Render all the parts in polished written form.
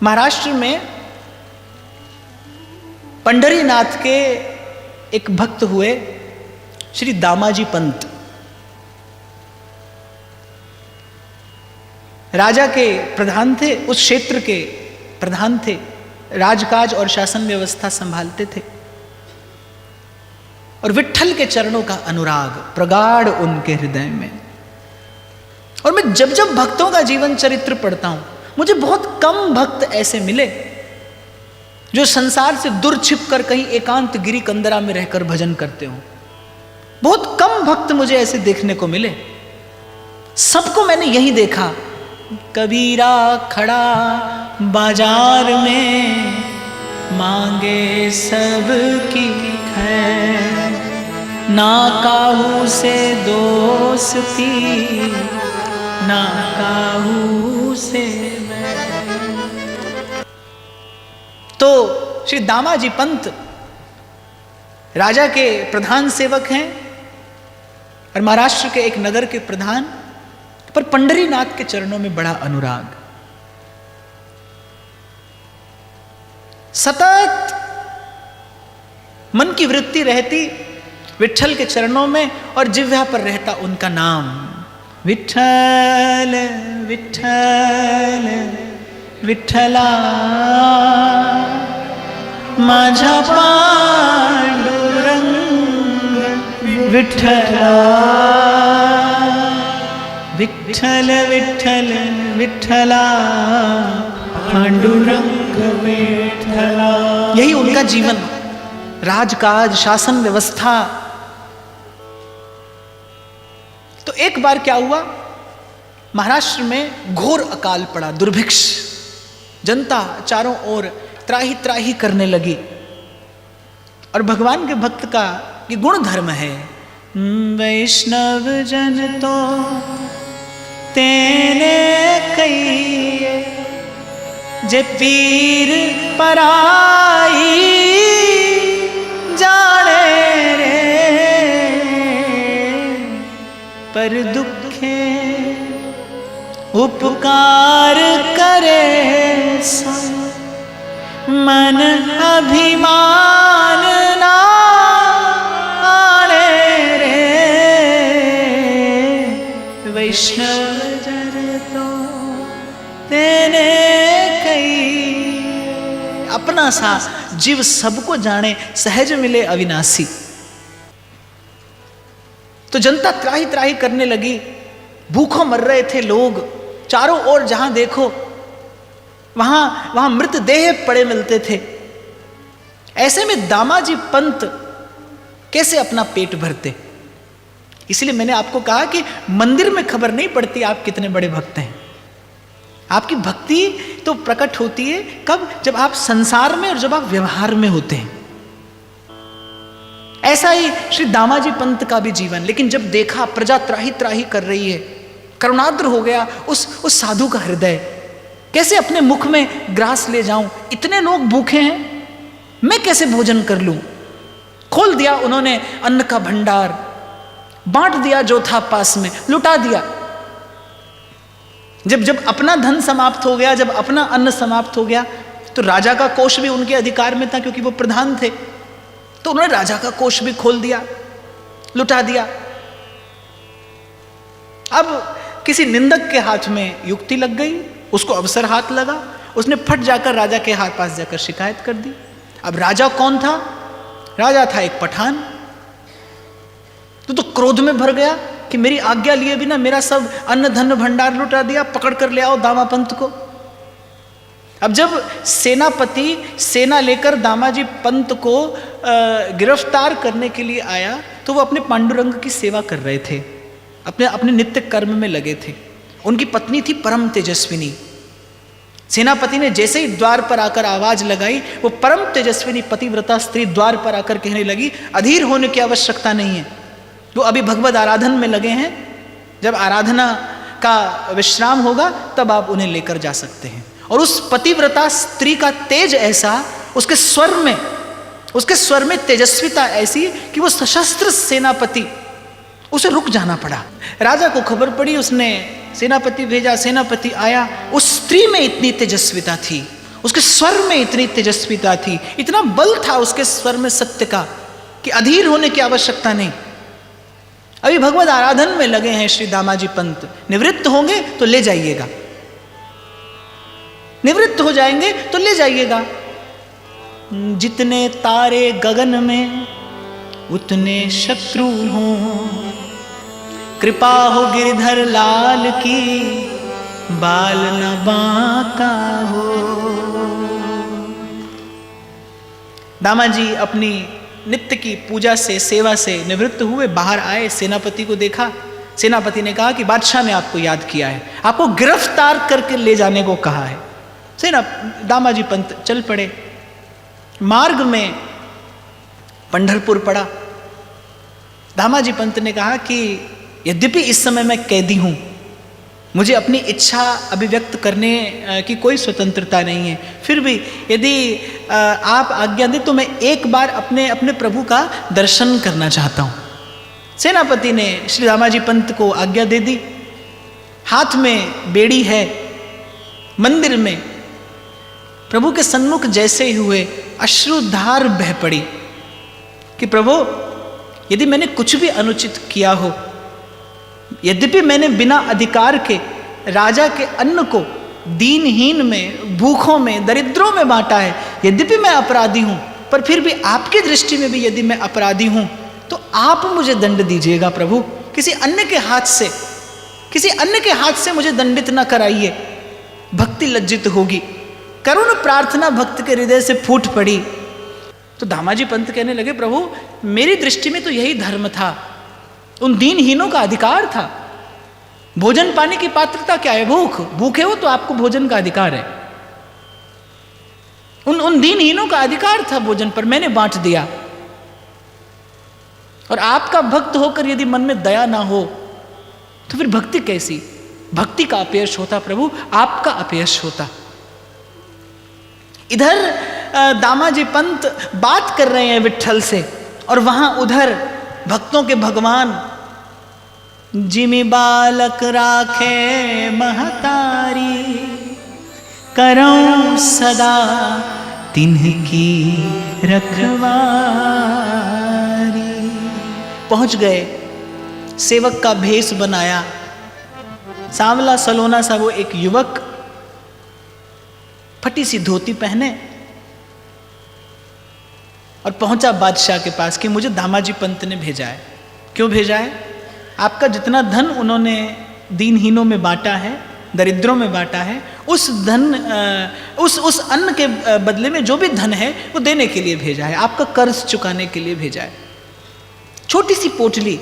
महाराष्ट्र में पंढरीनाथ के एक भक्त हुए श्री दामाजी पंत। राजा के प्रधान थे, उस क्षेत्र के प्रधान थे, राजकाज और शासन व्यवस्था संभालते थे और विट्ठल के चरणों का अनुराग प्रगाढ़ उनके हृदय में। और मैं जब जब भक्तों का जीवन चरित्र पढ़ता हूं, मुझे बहुत कम भक्त ऐसे मिले जो संसार से दूर छिप कर कहीं एकांत गिरी कंदरा में रहकर भजन करते हो। बहुत कम भक्त मुझे ऐसे देखने को मिले। सबको मैंने यही देखा, कबीरा खड़ा बाजार में मांगे सबकी खैर, ना काहू से दोस्ती ना काहू से मैं। तो श्री दामाजी पंत राजा के प्रधान सेवक हैं और महाराष्ट्र के एक नगर के प्रधान, पर पंढरीनाथ के चरणों में बड़ा अनुराग। सतत मन की वृत्ति रहती विट्ठल के चरणों में और जिह्वा पर रहता उनका नाम, विट्ठल विट्ठल विठ्ठला माझा पांडुरंग विठ्ठला, विठ्ठल विठ्ठल विठ्ठला पांडुरंग विठ्ठला। यही उनका जीवन, राजकाज, शासन व्यवस्था। तो एक बार क्या हुआ, महाराष्ट्र में घोर अकाल पड़ा, दुर्भिक्ष, जनता चारों ओर त्राही त्राही करने लगी। और भगवान के भक्त का ये गुण धर्म है, वैष्णव जन तो तेने कहिए जे पीर पराई जाने रे, पर दुखे उपकार करे सो मन अभिमान ना आने रे, वैष्णव जन तो तेने कई। अपना सा जीव सबको जाने, सहज मिले अविनाशी। तो जनता त्राही त्राही करने लगी, भूखों मर रहे थे लोग, चारों ओर जहां देखो वहां मृतदेह पड़े मिलते थे। ऐसे में दामाजी पंत कैसे अपना पेट भरते। इसलिए मैंने आपको कहा कि मंदिर में खबर नहीं पड़ती आप कितने बड़े भक्त हैं। आपकी भक्ति तो प्रकट होती है कब, जब आप संसार में और जब आप व्यवहार में होते हैं। ऐसा ही श्री दामाजी पंत का भी जीवन। लेकिन जब देखा प्रजा त्राही त्राही कर रही है, करुणाद्र हो गया उस साधु का हृदय। कैसे अपने मुख में ग्रास ले जाऊं, इतने लोग भूखे हैं, मैं कैसे भोजन कर लूं। खोल दिया उन्होंने अन्न का भंडार, बांट दिया जो था पास में, लुटा दिया। जब अपना धन समाप्त हो गया, जब अपना अन्न समाप्त हो गया, तो राजा का कोष भी उनके अधिकार में था क्योंकि वो प्रधान थे। तो उन्होंने राजा का कोष भी खोल दिया, लुटा दिया। अब किसी निंदक के हाथ में युक्ति लग गई, उसको अवसर हाथ लगा, उसने फट जाकर राजा के पास जाकर शिकायत कर दी। अब राजा कौन था? राजा था एक पठान। तो क्रोध में भर गया कि मेरी आज्ञा लिए बिना मेरा सब अन्न धन भंडार लुटा दिया, पकड़ कर ले आओ दामापंत को। अब जब सेनापति सेना लेकर दामाजी पंत को गिरफ्तार करने के लिए आया, तो वो अपने पांडुरंग की सेवा कर रहे थे, अपने नित्य कर्म में लगे थे। उनकी पत्नी थी परम तेजस्विनी। सेनापति ने जैसे ही द्वार पर आकर आवाज लगाई, वो परम तेजस्विनी पतिव्रता स्त्री द्वार पर आकर कहने लगी, अधीर होने की आवश्यकता नहीं है, वो अभी भगवद आराधन में लगे हैं, जब आराधना का विश्राम होगा तब आप उन्हें लेकर जा सकते हैं। और उस पतिव्रता स्त्री का तेज ऐसा, उसके स्वर में तेजस्विता ऐसी कि वो सशस्त्र सेनापति, उसे रुक जाना पड़ा। राजा को खबर पड़ी, उसने सेनापति भेजा, सेनापति आया। उस स्त्री में इतनी तेजस्विता थी, उसके स्वर में इतनी तेजस्विता थी, इतना बल था उसके स्वर में सत्य का कि अधीर होने की आवश्यकता नहीं। अभी भगवत आराधन में लगे हैं श्री दामाजी पंत, निवृत्त होंगे तो ले जाइएगा, निवृत्त हो जाएंगे तो ले जाइएगा। जितने तारे गगन में उतने शत्रु हों, कृपा हो गिरधर लाल की बाल न बांका हो। दामाजी अपनी नित्य की पूजा से, सेवा से निवृत्त हुए, बाहर आए, सेनापति को देखा। सेनापति ने कहा कि बादशाह ने आपको याद किया है, आपको गिरफ्तार करके ले जाने को कहा है। दामाजी पंत चल पड़े। मार्ग में पंढरपुर पड़ा। दामाजी पंत ने कहा कि यद्यपि इस समय मैं कैदी हूं, मुझे अपनी इच्छा अभिव्यक्त करने की कोई स्वतंत्रता नहीं है, फिर भी यदि आप आज्ञा दें तो मैं एक बार अपने अपने प्रभु का दर्शन करना चाहता हूं। सेनापति ने श्री दामाजी पंत को आज्ञा दे दी। हाथ में बेड़ी है। मंदिर में प्रभु के सन्मुख जैसे ही हुए, अश्रुधार बह पड़ी कि प्रभु, यदि मैंने कुछ भी अनुचित किया हो, यद्यपि मैंने बिना अधिकार के राजा के अन्न को दीनहीन में, भूखों में, दरिद्रों में बांटा है, यद्यपि मैं अपराधी हूं, पर फिर भी आपकी दृष्टि में भी यदि मैं अपराधी हूं तो आप मुझे दंड दीजिएगा प्रभु। किसी अन्य के हाथ से, किसी अन्य के हाथ से मुझे दंडित ना कराइए, भक्ति लज्जित होगी। करुण प्रार्थना भक्त के हृदय से फूट पड़ी। तो दामाजी पंत कहने लगे, प्रभु मेरी दृष्टि में तो यही धर्म था, उन दीनहीनों का अधिकार था। भोजन पाने की पात्रता क्या है? भूख, भूखे हो तो आपको भोजन का अधिकार है। उन दीनहीनों का अधिकार था भोजन पर, मैंने बांट दिया। और आपका भक्त होकर यदि मन में दया ना हो तो फिर भक्ति कैसी? भक्ति का अपयश होता प्रभु, आपका अपयश होता। इधर दामाजी पंत बात कर रहे हैं विट्ठल से, और वहां उधर भक्तों के भगवान, जिमि बालक राखे महतारी, करऊं सदा तिन्हकी रखवारी। पहुंच गए, सेवक का भेष बनाया, सांवला सलोना सा वो एक युवक, फटी सी धोती पहने, और पहुंचा बादशाह के पास कि मुझे दामाजी पंत ने भेजा है। क्यों भेजा है? आपका जितना धन उन्होंने दीनहीनों में बांटा है, दरिद्रों में बांटा है, उस धन, उस अन्न के बदले में जो भी धन है वो देने के लिए भेजा है, आपका कर्ज चुकाने के लिए भेजा है। छोटी सी पोटली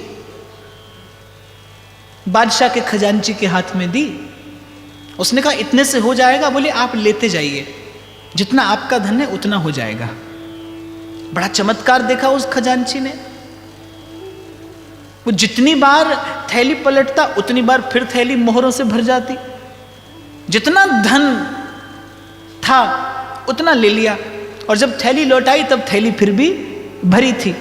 बादशाह के खजांची के हाथ में दी। उसने कहा इतने से हो जाएगा? बोले आप लेते जाइए, जितना आपका धन है उतना हो जाएगा। बड़ा चमत्कार देखा उस खजांची ने। वो जितनी बार थैली पलटता उतनी बार फिर थैली मोहरों से भर जाती। जितना धन था उतना ले लिया, और जब थैली लौटाई तब थैली फिर भी भरी थी।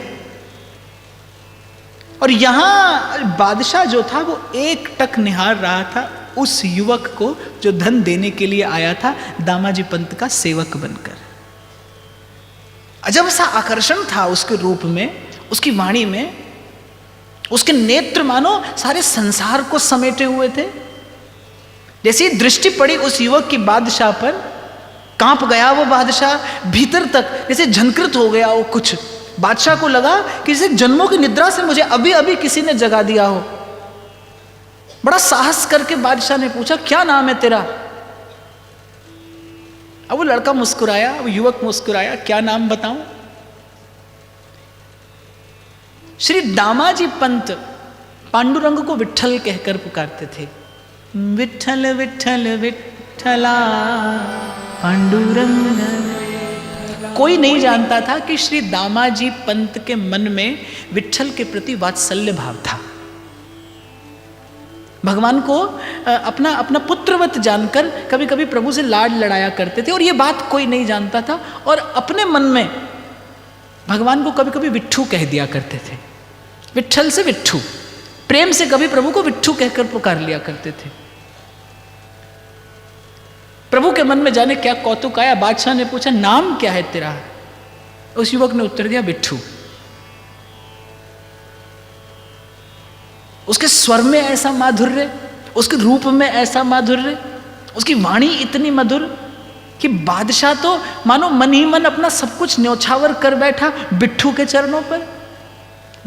और यहां बादशाह जो था वो एक टक निहार रहा था उस युवक को जो धन देने के लिए आया था दामाजी पंत का सेवक बनकर। अजब सा आकर्षण था उसके रूप में, उसकी वाणी में, उसके नेत्र मानो सारे संसार को समेटे हुए थे। जैसी दृष्टि पड़ी उस युवक की बादशाह पर, कांप गया वो बादशाह भीतर तक, जैसे झंकृत हो गया वो कुछ। बादशाह को लगा कि जैसे जन्मों की निद्रा से मुझे अभी अभी किसी ने जगा दिया हो। बड़ा साहस करके बादशाह ने पूछा, क्या नाम है तेरा? अब वो लड़का मुस्कुराया, वो युवक मुस्कुराया, क्या नाम बताऊं? श्री दामाजी पंत पांडुरंग को विट्ठल कहकर पुकारते थे। विट्ठल विट्ठल विट्ठला पांडुरंग। कोई नहीं जानता था कि श्री दामाजी पंत के मन में विट्ठल के प्रति वात्सल्य भाव था। भगवान को अपना अपना पुत्रवत जानकर कभी कभी प्रभु से लाड लड़ाया करते थे, और ये बात कोई नहीं जानता था। और अपने मन में भगवान को कभी कभी विट्ठू कह दिया करते थे। विट्ठल से विट्ठू, प्रेम से कभी प्रभु को विट्ठू कहकर पुकार लिया करते थे। प्रभु के मन में जाने क्या कौतुक आया। बादशाह ने पूछा, नाम क्या है तेरा? उस युवक ने उत्तर दिया, बिट्ठू। उसके स्वर में ऐसा माधुर्य, उसके रूप में ऐसा माधुर्य, उसकी वाणी इतनी मधुर कि बादशाह तो मानो मन ही मन अपना सब कुछ न्यौछावर कर बैठा बिट्ठू के चरणों पर।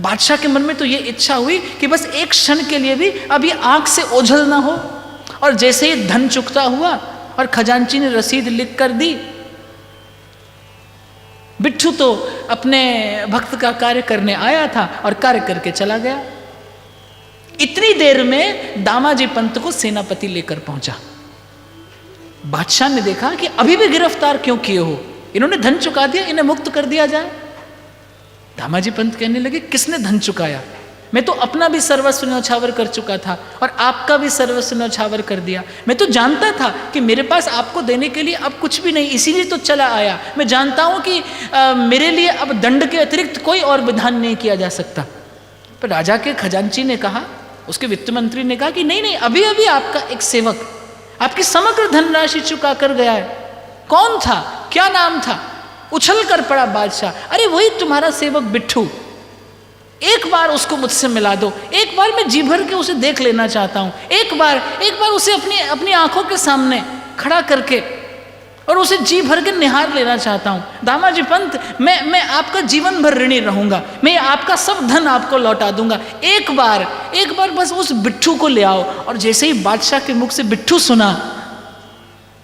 बादशाह के मन में तो ये इच्छा हुई कि बस एक क्षण के लिए भी अभी आंख से ओझल ना हो। और जैसे ही धन चुकता हुआ और खजांची ने रसीद लिख कर दी, बिट्ठू तो अपने भक्त का कार्य करने आया था और कार्य करके चला गया। इतनी देर में दामाजी पंत को सेनापति लेकर पहुंचा। बादशाह ने देखा कि अभी भी गिरफ्तार क्यों किए हो, इन्होंने धन चुका दिया, इन्हें मुक्त कर दिया जाए। दामाजी पंत कहने लगे, किसने धन चुकाया? मैं तो अपना भी सर्वस्व न्यौछावर कर चुका था और आपका भी सर्वस्व न्यौछावर कर दिया। मैं तो जानता था कि मेरे पास आपको देने के लिए अब कुछ भी नहीं, इसीलिए तो चला आया। मैं जानता हूं कि मेरे लिए अब दंड के अतिरिक्त कोई और विधान नहीं किया जा सकता। पर राजा के खजांची ने कहा, उसके वित्त मंत्री ने कहा कि नहीं नहीं, अभी अभी आपका एक सेवक आपकी समग्र धनराशि चुका कर गया है। कौन था, क्या नाम था? उछल कर पड़ा बादशाह, अरे वही तुम्हारा सेवक बिट्ठू। एक बार उसको मुझसे मिला दो, एक बार मैं जी भर के उसे देख लेना चाहता हूं। एक बार उसे अपनी आंखों के सामने खड़ा करके और उसे जी भर के निहार लेना चाहता हूं। दामाजी पंत, मैं आपका जीवन भर ऋणी रहूंगा, मैं आपका सब धन आपको लौटा दूंगा। एक बार बस उस बिट्ठू को ले आओ। और जैसे ही बादशाह के मुख से बिट्ठू सुना,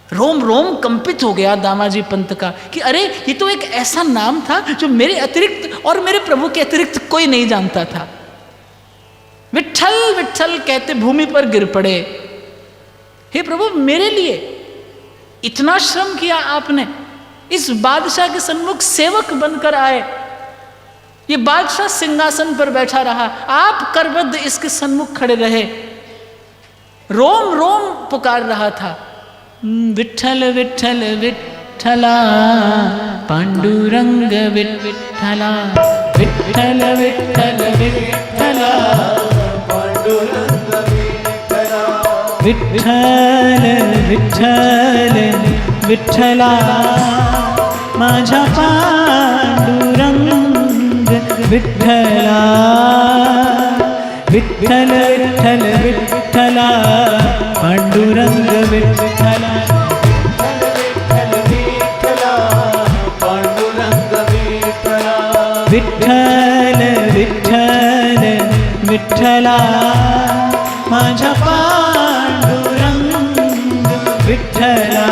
रोम रोम कंपित हो गया दामाजी पंत का कि अरे ये तो एक ऐसा नाम था जो मेरे अतिरिक्त और मेरे प्रभु के अतिरिक्त कोई नहीं जानता था। विट्ठल विट्ठल कहते भूमि पर गिर पड़े। हे प्रभु, मेरे लिए इतना श्रम किया आपने, इस बादशाह के सन्मुख सेवक बनकर आए, ये बादशाह सिंहासन पर बैठा रहा, आप करबद्ध इसके सन्मुख खड़े रहे, रोम रोम पुकार रहा था, विट्ठल विट्ठल विट्ठला पांडुरंग विट्ठला, विट्ठल विट्ठल विट्ठला पांडुरंग विट्ठला, विट्ठल विट्ठल विट्ठला माझा पांडुरंग विट्ठला, विट्ठल विट्ठल विट्ठला पांडुरंग विट्ठला, विट्ठल विट्ठल विट्ठला माझा पांडुरंग विट्ठला।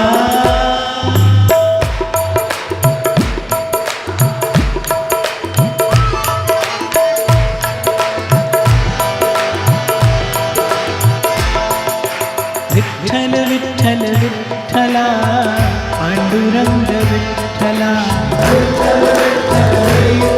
विट्ठल विट्ठल विट्ठला पांडुरंग विट्ठला, विट्ठल विट्ठल